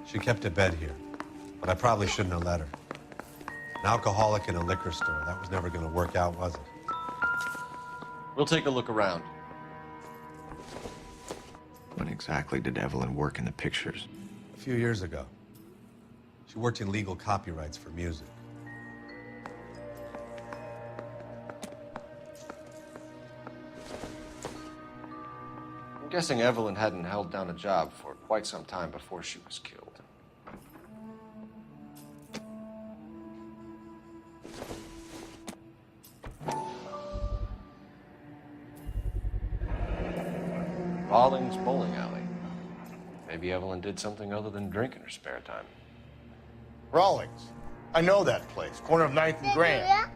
She kept a bed here, but I probably shouldn't have let her. An alcoholic in a liquor store, that was never going to work out, was it? We'll take a look around. When exactly did Evelyn work in the pictures? A few years ago. She worked in legal copyrights for music. I'm guessing Evelyn hadn't held down a job for quite some time before she was killed. Rawlings Bowling Alley. Maybe Evelyn did something other than drink in her spare time. Rawlings. I know that place. Corner of 9th and Grand.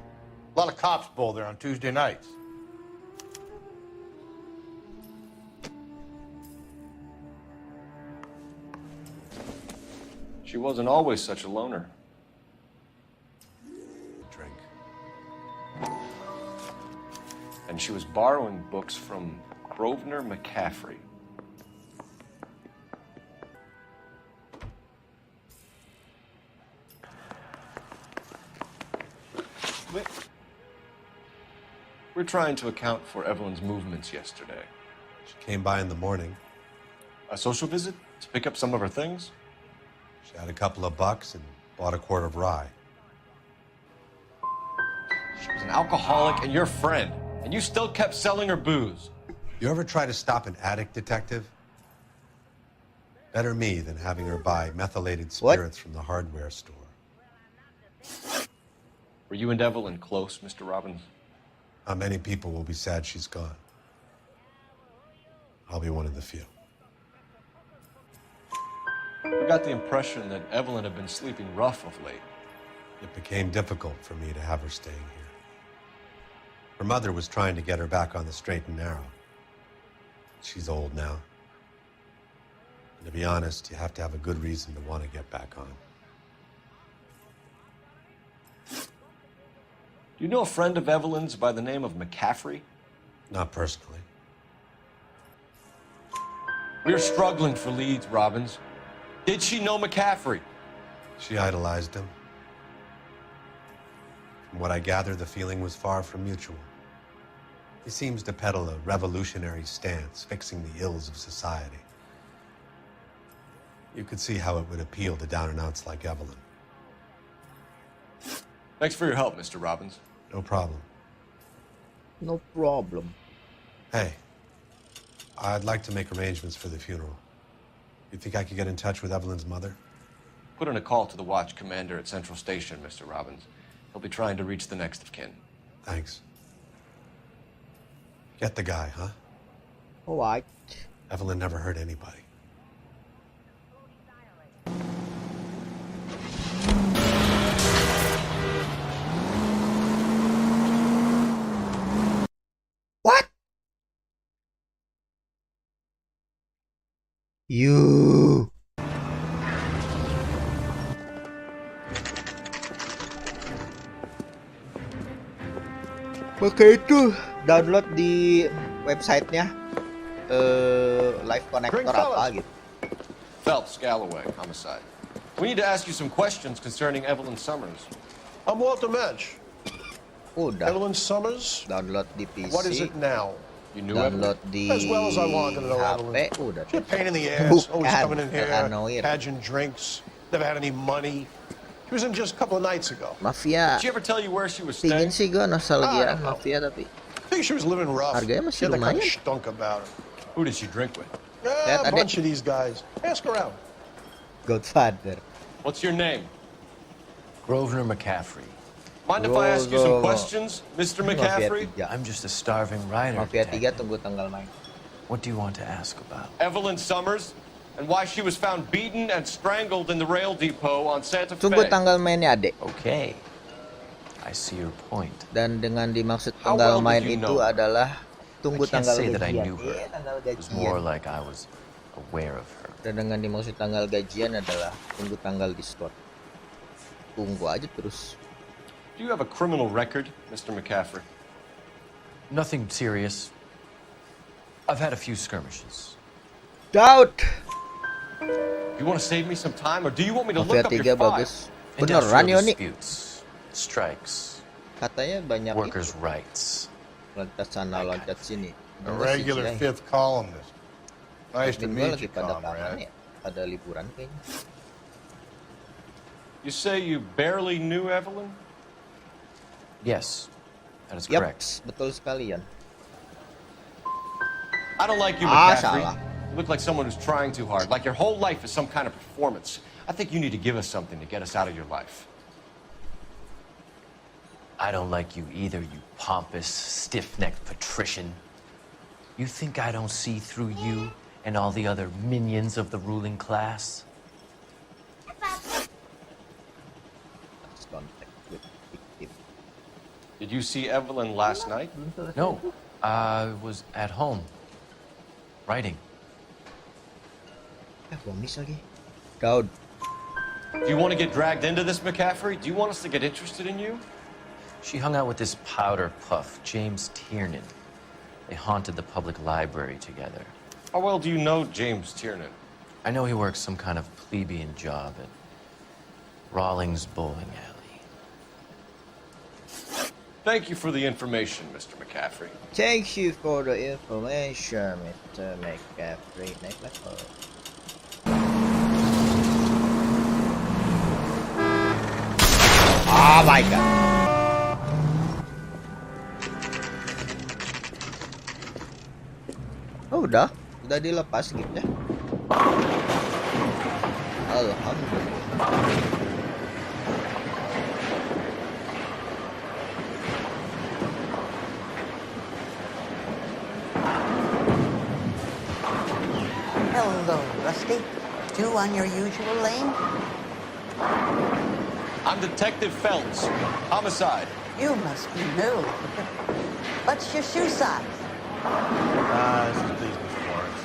A lot of cops bowl there on Tuesday nights. She wasn't always such a loner. Drink. And she was borrowing books from Grosvenor McCaffrey. We're trying to account for Evelyn's movements yesterday. She came by in the morning. A social visit to pick up some of her things? She had a couple of bucks and bought a quart of rye. She was an alcoholic and your friend, and you still kept selling her booze. You ever try to stop an addict, Detective? Better me than having her buy methylated spirits from the hardware store. Were you and Evelyn close, Mr. Robbins? How many people will be sad she's gone? I'll be one of the few. I got the impression that Evelyn had been sleeping rough of late. It became difficult for me to have her staying here. Her mother was trying to get her back on the straight and narrow. She's old now. And to be honest, you have to have a good reason to want to get back on. Do you know a friend of Evelyn's by the name of McCaffrey? Not personally. We're struggling for leads, Robbins. Did she know McCaffrey? She idolized him. From what I gather, the feeling was far from mutual. He seems to peddle a revolutionary stance, fixing the ills of society. You could see how it would appeal to down-and-outs like Evelyn. Thanks for your help, Mr. Robbins. No problem. No problem. Hey, I'd like to make arrangements for the funeral. You think I could get in touch with Evelyn's mother? Put in a call to the watch commander at Central Station, Mr. Robbins. He'll be trying to reach the next of kin. Thanks. Get the guy, huh? All right. Evelyn never hurt anybody. What? You. Oke, itu download di websitenya live connector apa gitu. Phelps, Galloway, homicide. We need to ask you some questions concerning Evelyn Summers. I'm Walter Mensch. Udah. Evelyn Summers. Download di PC. What is it now? You knew Download Evelyn? di As well as I wanted to know HP Evelyn. udah. She's a pain in the ass. Always Bukan, coming in here, Noire. pageant drinks. Never had any money. She was in just a couple of nights ago. Mafia. Did she ever tell you where she was Pingin staying? sih gue nostalgia I don't know. mafia tapi I think she was living rough. Harganya masih She had that kind of lumayan. stunk about her. Who did she drink with? Lihat, A adek. bunch of these guys. Ask around. Godfather. What's your name? Grosvenor McCaffrey. Mind if I ask you some Grover. questions, Mr. Mafia McCaffrey? 3. I'm just a starving writer. Mafia 3 detective. tunggu tanggal main. What do you want to ask about? Evelyn Summers, and why she was found beaten and strangled in the rail depot on Santa Fe. Tunggu tanggal mainnya, Adek. Okay. I see your point. Dan dengan dimaksud How tanggal well did main you itu know? adalah I tunggu can't tanggal say that I gajian. knew her. Tanggal It was more gajian. like I was aware of her. Dan dengan dimaksud tanggal gajian adalah tunggu tanggal diskon. tunggu aja terus. Do you have a criminal record, Mr. McCaffrey? Nothing serious. I've had a few skirmishes. Daud. You want to save me some time, or do you want me to Mafia look up 3 your file? bagus. Beneran Industrial ya nih. disputes, strikes, Katanya banyak workers' rights. loncat sana loncat sini. A Enggak sih, regular Jay. fifth columnist. Nice to Admin gua meet lagi you, pada kapan comrade. ya? Pada liburan kayaknya. You say you barely knew Evelyn? Yes, that is Yap, correct. betul sekali, Yan. I don't like you, Ah, McCaffrey. salah. You look like someone who's trying too hard, like your whole life is some kind of performance. I think you need to give us something to get us out of your life. I don't like you either, you pompous, stiff-necked patrician. You think I don't see through you and all the other minions of the ruling class? Let's contact with victim. Did you see Evelyn last night? No, I was at home, writing. Gua miss lagi. Daud. Do you want to get dragged into this, McCaffrey? Do you want us to get interested in you? She hung out with this powder puff, James Tiernan. They haunted the public library together. How well do you know James Tiernan? I know he works some kind of plebeian job at Rawlings Bowling Alley. Thank you for the information, Mr. McCaffrey. Thank you for the information, Mr. McCaffrey. Next level. Oh my god. Oh, udah dilepas gitu ya. Alhamdulillah. Hello, Rusty. Two on your usual lane? I'm Detective Phelps. Homicide. You must be new. What's your shoe size? This is please, Miss Florence.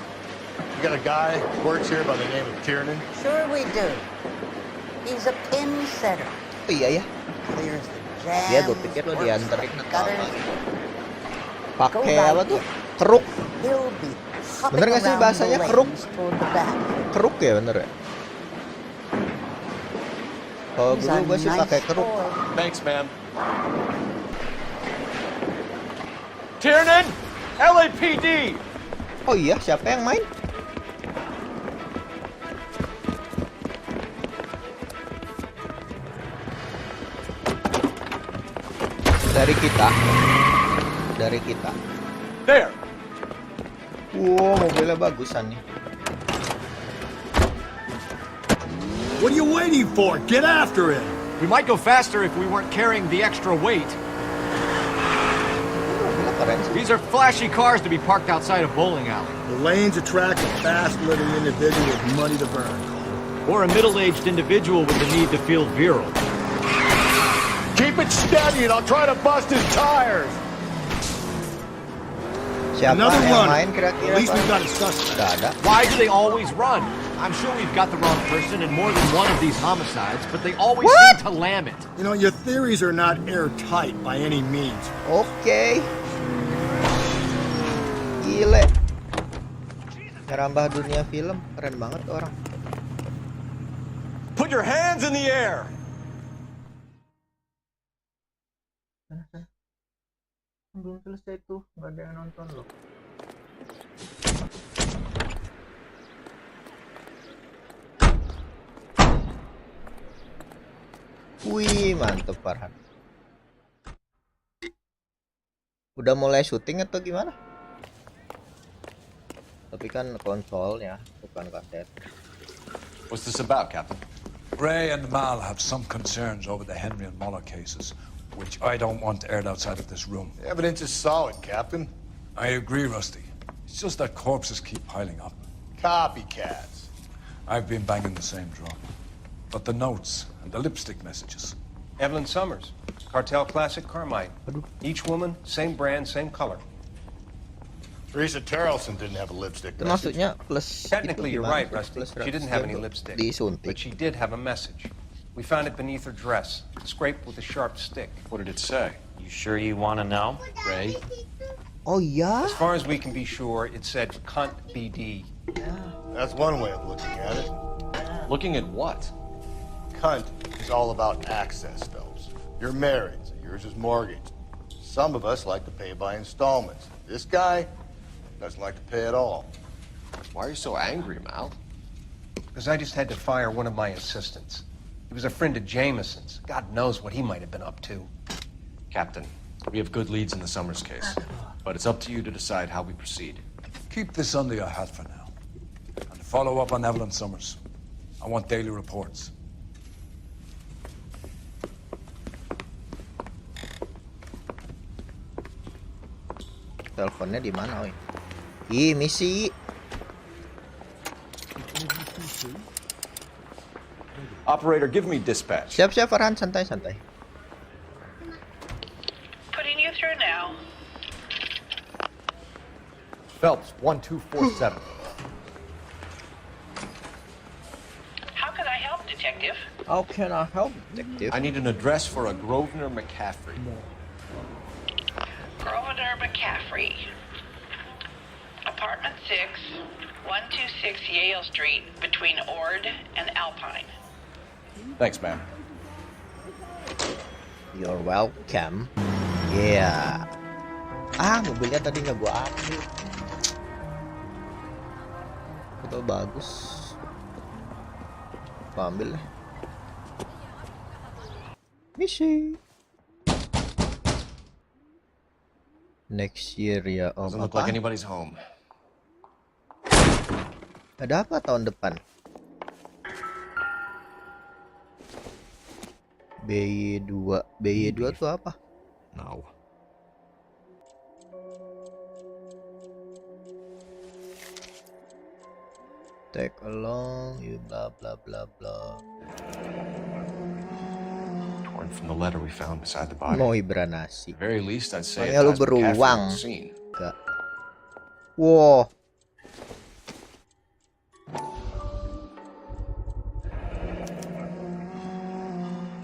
You got a guy who works here by the name of Tiernan? Sure we do. He's a pin setter. Oh iya ya. Clears the jams, Dia gue pikir lo works dianterin the ke gutters. kamar. Pakai apa tuh? Keruk. He'll be hopping Bener nggak sih around bahasanya the keruk? lanes toward the back. Keruk ya bener ya? Kalau He's dulu a gue sih pakai nice keruk. boy. Thanks, ma'am. Tiernan! LAPD! Oh iya, siapa yang main? Dari kita. There! Wow, mobilnya bagusan nih. What are you waiting for? Get after it! We might go faster if we weren't carrying the extra weight. Mobilnya keren sih. These are flashy cars to be parked outside a bowling alley. The lanes attract a fast-living individual with money to burn. Or a middle-aged individual with the need to feel virile. Keep it steady and I'll try to bust his tires. Siapa Another yang runner. main kira-kira? At least Pak? we've got a suspect. Nggak ada. Why do they always run? I'm sure we've got the wrong person in more than one of these homicides, but they always seem to lam it. You know, your theories are not airtight by any means. Oke. Gile. Ngerambah dunia film, keren banget tuh orang. Put your hands in the air! Belum selesai tuh, nggak ada yang nonton loh. Wih, mantep Farhan. Udah mulai syuting atau gimana? Tapi kan konsolnya, bukan kaset. What's this about, Captain? Ray and Mal have some concerns over the Henry and Muller cases, which I don't want aired outside of this room. The evidence is solid, Captain. I agree, Rusty. It's just that corpses keep piling up. Copycats. I've been banging the same drum. But the notes and the lipstick messages. Evelyn Summers, Cartel Classic Carmine. Each woman, same brand, same color. Teresa Tarleton didn't have a lipstick Itu message. maksudnya plus Technically, itu you're gimana right, tuh? Rusty. Plus She didn't have any 100 lipstick. disuntik. But she did have a message. We found it beneath her dress, scraped with a sharp stick. What did it say? You sure you want to know? Ray? Oh ya? As far as we can be sure, it said cunt BD. That's one way of looking at it. Looking at what? Cunt is all about access, Phelps. You're married, so yours is mortgaged. Some of us like to pay by installments. This guy doesn't like to pay at all. Why are you so angry, Mal? Because I just had to fire one of my assistants. He was a friend of Jameson's. God knows what he might have been up to. Captain, we have good leads in the Summers case, but it's up to you to decide how we proceed. Keep this under your hat for now. And follow up on Evelyn Summers. I want daily reports. Teleponnya di mana, oi? Ih, misi. Operator, give me dispatch. Siap-siap, Farhan, santai-santai. Putting you through now. Phelps, 1247. How can I help, Detective? How can I help, Detective? I need an address for a Grosvenor McCaffrey. Grosvenor McCaffrey. Apartment 6, 126 Yale Street, between Ord and Alpine. Thanks, ma'am. You're welcome. Yeah. Ah, mobilnya tadi nggak gua ambil. Foto bagus. Gua ambil lah. Misi. Next year ya. Oh, Doesn't look like anybody's home. Ada apa tahun depan? BY2. BY2 tuh apa? No. Take along, you blah blah blah blah. Torn from the letter we found beside the body. Mau hibernasi. At the very least, I'd say Makanya lu beruang. Enggak. Wow.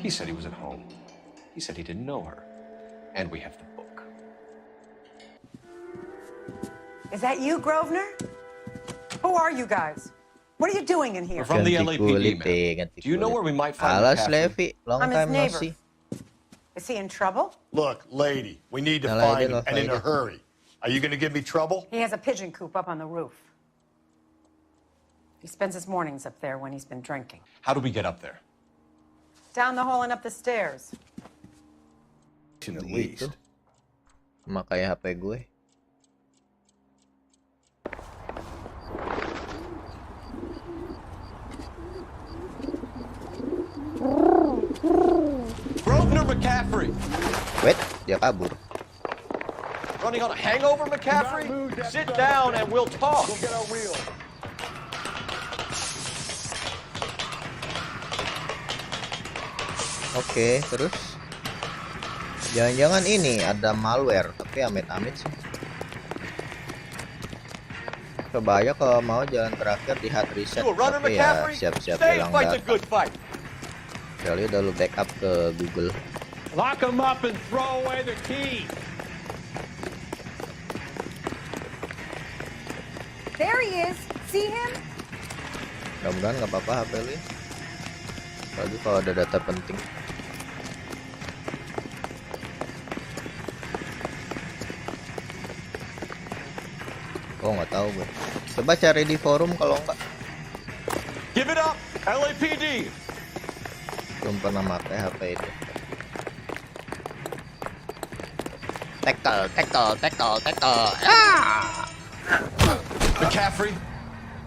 He said he was at home. He said he didn't know her. And we have the book. Is that you, Grosvenor? Who are you guys? What are you doing in here? We're from the LAPD, ma'am. Do you know where we might find Alas, McCaffrey? Levi. Long I'm his time no neighbor. see. Is he in trouble? Look, lady, we need to Nah, find lady, him, and in a lady. hurry. Are you going to give me trouble? He has a pigeon coop up on the roof. He spends his mornings up there when he's been drinking. How do we get up there? Down the hall and up the stairs. At Gitu. least. Makai HP gue. Grosvenor McCaffrey! Wait, dia kabur. Running on a hangover, McCaffrey? Sit down and we'll talk. Go get our wheel. Oke, terus jangan-jangan ini ada malware, tapi amit-amit sih. Coba aja kalau mau jalan terakhir di hard reset, tapi ya siap-siap hilang data. Kali udah lu backup ke Google. Lock him up and throw away the key. There he is. See him? Mudah-mudahan nggak apa-apa HP lu. Apalagi kalau ada data penting. Oh, nggak tahu gue. Coba cari di forum kalau nggak. Give it up, LAPD. Belum pernah pakai HP itu. Tackle. Ah! McCaffrey,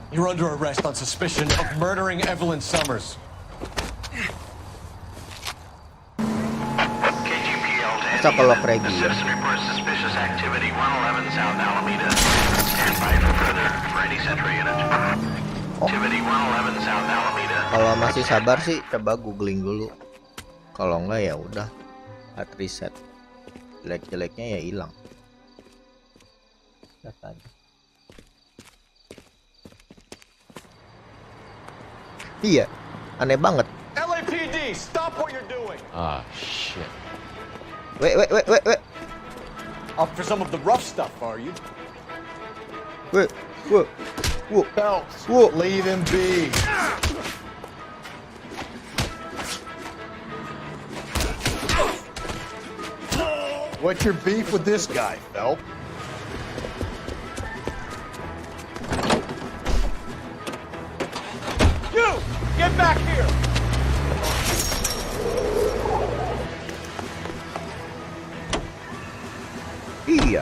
you're under arrest on suspicion of murdering Evelyn Summers. Masa kalau Craigie ya? reports suspicious activity 111 South Alameda. Stand by for further for any Central unit. Activity 111 South Alameda. Kalau masih sabar sih coba googling dulu. Kalau enggak ya udah hard reset. Jelek-jeleknya ya hilang datanya. Iya, aneh banget. LAPD, Please, stop what you're doing. Ah, shit. Wait. Up for some of the rough stuff, are you? Wait. Phelps, leave him be. What's your beef with this guy, Phelps? You! Get back here! Iya.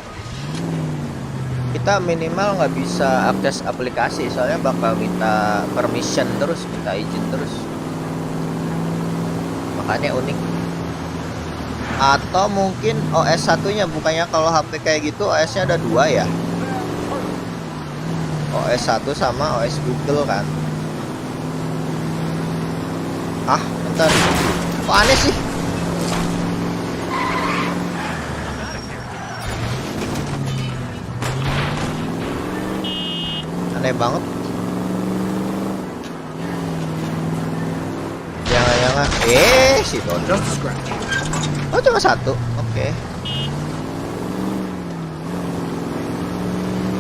Kita minimal nggak bisa akses aplikasi, soalnya bakal minta permission terus, minta izin terus. Makanya unik. Atau mungkin OS satunya, bukannya kalau HP kayak gitu OS-nya ada 2 ya? OS 1 sama OS Google kan. Ah, bentar. Kok aneh sih? Aneh banget. Jangan-jangan si Dodo. Oh, cuma 1. Oke.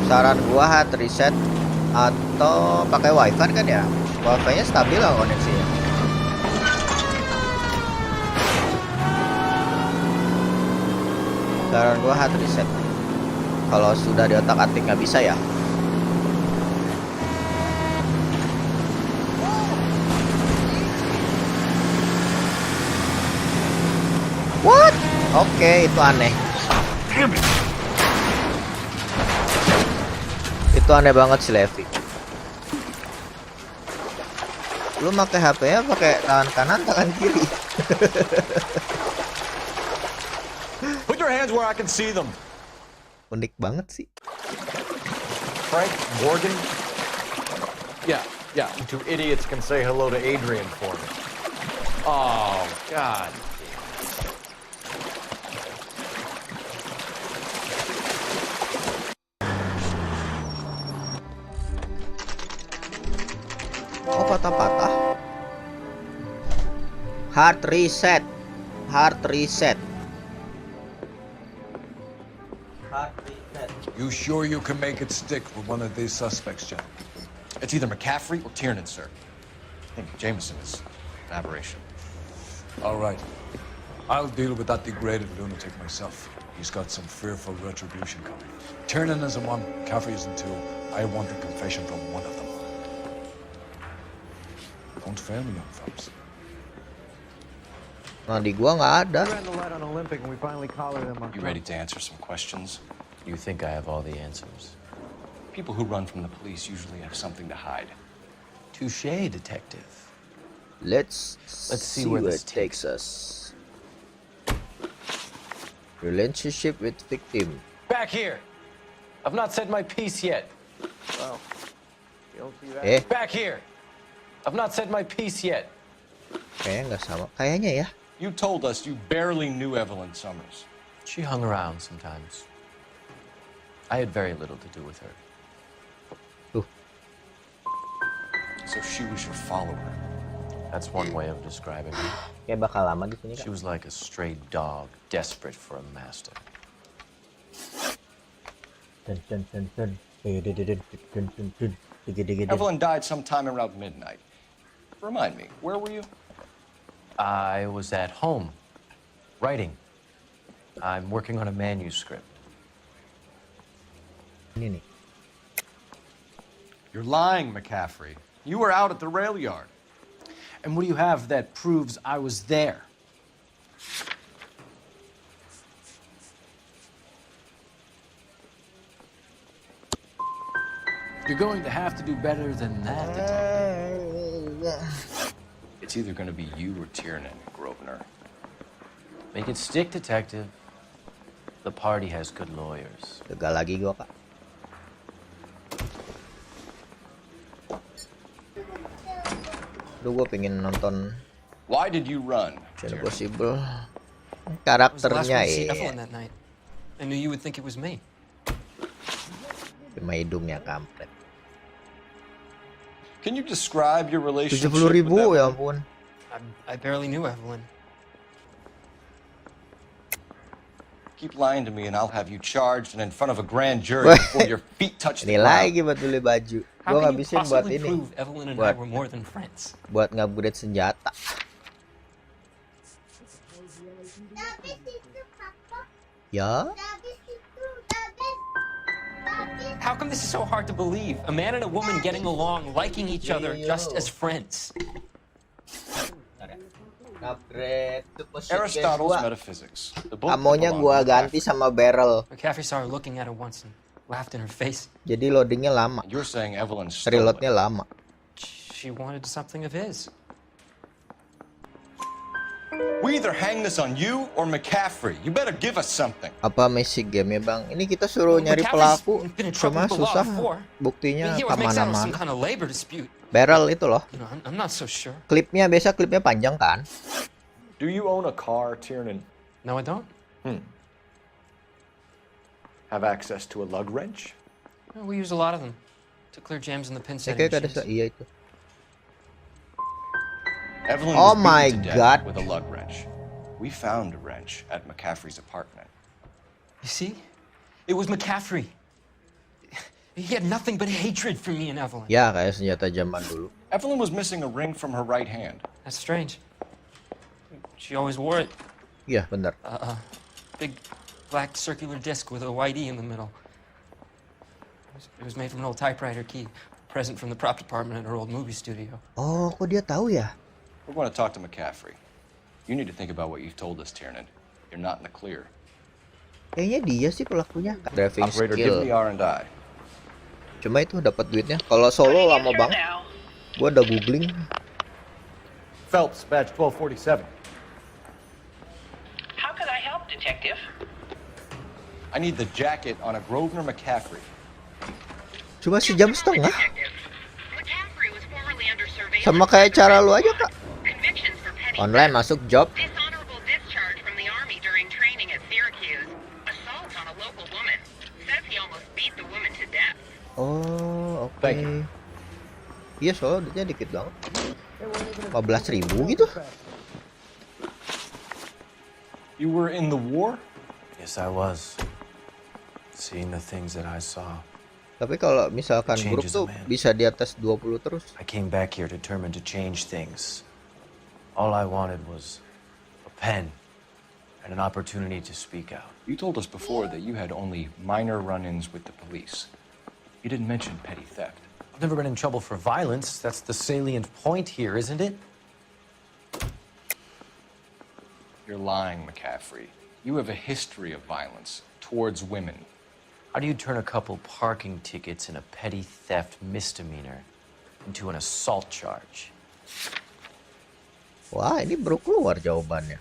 Saran gua hard reset atau pakai wifi kan ya? Wifi-nya stabil lah koneksinya. Saran gua hard reset. Kalau sudah di otak-atik nggak bisa ya. What? Oke, itu aneh. Itu aneh banget si Levi. Lu pakai HP-nya pakai tangan kanan, tangan kiri. Put your hands where I can see them. Unik banget sih. Frank, Morgan. Yeah. You two idiots can say hello to Adrian for me. Oh, God. Oh, patah-patah. Hard reset. You sure you can make it stick with one of these suspects, John? It's either McCaffrey or Tiernan, sir. I think Jameson is an aberration. All right. I'll deal with that degraded lunatic myself. He's got some fearful retribution coming. Tiernan is in 1, McCaffrey is in 2. I want a confession from one of them. Don't fail me, young fellas. Nah, di gua nggak ada. You ready to answer some questions? You think I have all the answers? People who run from the police usually have something to hide. Touché, detective. Let's see where it takes us. Relationship with victim. Back here. I've not said my piece yet. Well, you don't see that. Back here. I've not said my piece yet. Kayaknya nggak sama. Kayaknya ya. You told us you barely knew Evelyn Summers. She hung around sometimes. I had very little to do with her. So she was your follower. That's one way of describing her. Kayak bakal lama di sini. She was like a stray dog, desperate for a master. Evelyn died sometime around midnight. Remind me, where were you? I was at home, writing. I'm working on a manuscript. Ini nih. You're lying, McCaffrey. You were out at the rail yard. And what do you have that proves I was there? You're going to have to do better than that, detective. It's either going to be you or Tiernan, Grosvenor. Make it stick, detective. The party has good lawyers. Gagal lagi gua, Kak. Duh, gua pengen nonton. Why did you run? Mission Impossible. Karakternya ya. I knew you would think it was me. Cuma hidungnya kampret. Can you describe your relationship 70.000 with ya ampun. I barely knew Evelyn. Keep lying to me and I'll have you charged and in front of a grand jury before your feet touch the Ini ground. lagi buat beli baju. How Gua can you ngabisin buat possibly ini. prove Evelyn and I Buat were more than friends? buat ngupgrade senjata. Ya. How come this is so hard to believe? A man and a woman getting along, liking each other just as friends. Upgrade Aristotle's metaphysics. The book Amonya gua ganti sama barrel. McCaffrey saw her looking at her once and laughed in her face. Jadi loadingnya lama. You're saying Evelyn stole Reloadnya it. lama. She wanted something of his. We either hang this on you or McCaffrey. You better give us something. Apa Messi game ya bang? Ini kita suruh nyari pelaku, cuma susah. Buktinya kemana-mana. Barrel itu loh. I'm not so sure. Klipnya biasa klipnya panjang kan? Do you own a car, Tiernan? No, I don't. Have access to a lug wrench? We use a lot of them to clear jams in the pin setting Kayak machines. iya itu. Evelyn Oh was my beaten to death God. with a lug wrench. We found a wrench at McCaffrey's apartment. You see? It was McCaffrey. He had nothing but hatred for me and Evelyn. Ya kayak senjata zaman dulu. Evelyn was missing a ring from her right hand. That's strange. She always wore it. Iya benar. Big black circular disc with a white E in the middle. It was made from an old typewriter key, present from the prop department at her old movie studio. Oh, kok dia tahu ya? We're going to talk to McCaffrey. You need to think about what you've told us, Tiernan. You're not in the clear. Kayaknya dia sih pelakunya. Driving Operator, skill. give me R&I. Cuma itu dapat duitnya. Kalau solo lama banget. Gua udah googling. Phelps, badge 1247. How can I help, Detective? I need the jacket on a Grosvenor McCaffrey. Cuma sejam setengah. Sama kayak cara lu aja kak. Online masuk job. Oh oke. Iya soalnya duitnya dikit banget. 15.000 gitu. You were in the war? Yes, I was. Seeing the things that I saw. Tapi kalau misalkan grup tuh bisa di atas 20 terus. I came back here determined to change things. All I wanted was a pen and an opportunity to speak out. You told us before that you had only minor run-ins with the police. You didn't mention petty theft. I've never been in trouble for violence. That's the salient point here, isn't it? You're lying, McCaffrey. You have a history of violence towards women. How do you turn a couple parking tickets and a petty theft misdemeanor into an assault charge? Wah, ini baru keluar jawabannya.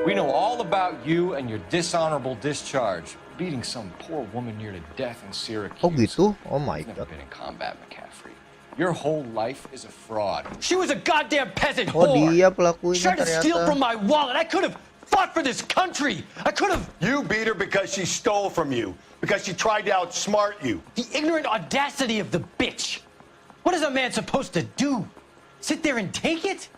We know all about you and your dishonorable discharge, beating some poor woman near to death in Syracuse. Oh gitu? Oh my You've never god. been in combat, McCaffrey. Your whole life is a fraud. She was a goddamn peasant Oh whore. dia pelakunya She tried to steal from ternyata. my wallet. I could have fought for this country. I could have. You beat her because she stole from you, because she tried to outsmart you. The ignorant audacity of the bitch. What is a man supposed to do? Sit there and take it?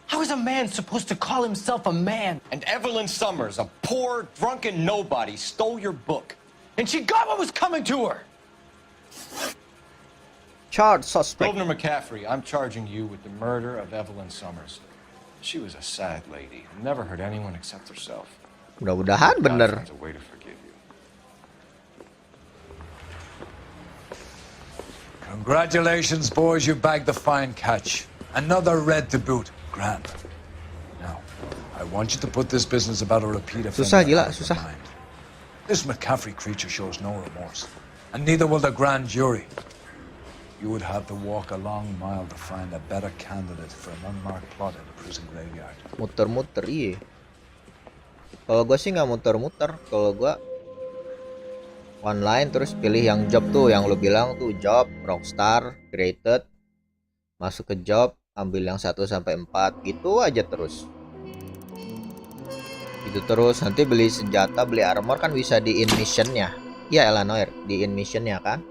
How is a man supposed to call himself a man? And Evelyn Summers, a poor, drunken nobody, stole your book. And she got what was coming to her. Charge suspect. Grosvenor McCaffrey, I'm charging you with the murder of Evelyn Summers. She was a sad lady, who never hurt anyone except herself. Mudah-mudahan God bener. finds a way to forgive you. Congratulations, boys, you bagged the fine catch. Another red to boot. Grand. Now, I want you to put this business about a repeat offender Susah gila, out of your susah. mind. This McCaffrey creature shows no remorse, and neither will the grand jury. You would have to walk a long mile to find a better candidate for an unmarked plot in the prison graveyard. Muter-muter iya. Kalau gue sih nggak muter-muter. Kalau gue online terus pilih yang job tuh, yang lu bilang tuh job, rockstar, created, masuk ke job, ambil yang 1 sampai 4 gitu aja terus. Gitu terus, nanti beli senjata, beli armor kan bisa di in missionnya. Ya Noire, di in missionnya kan.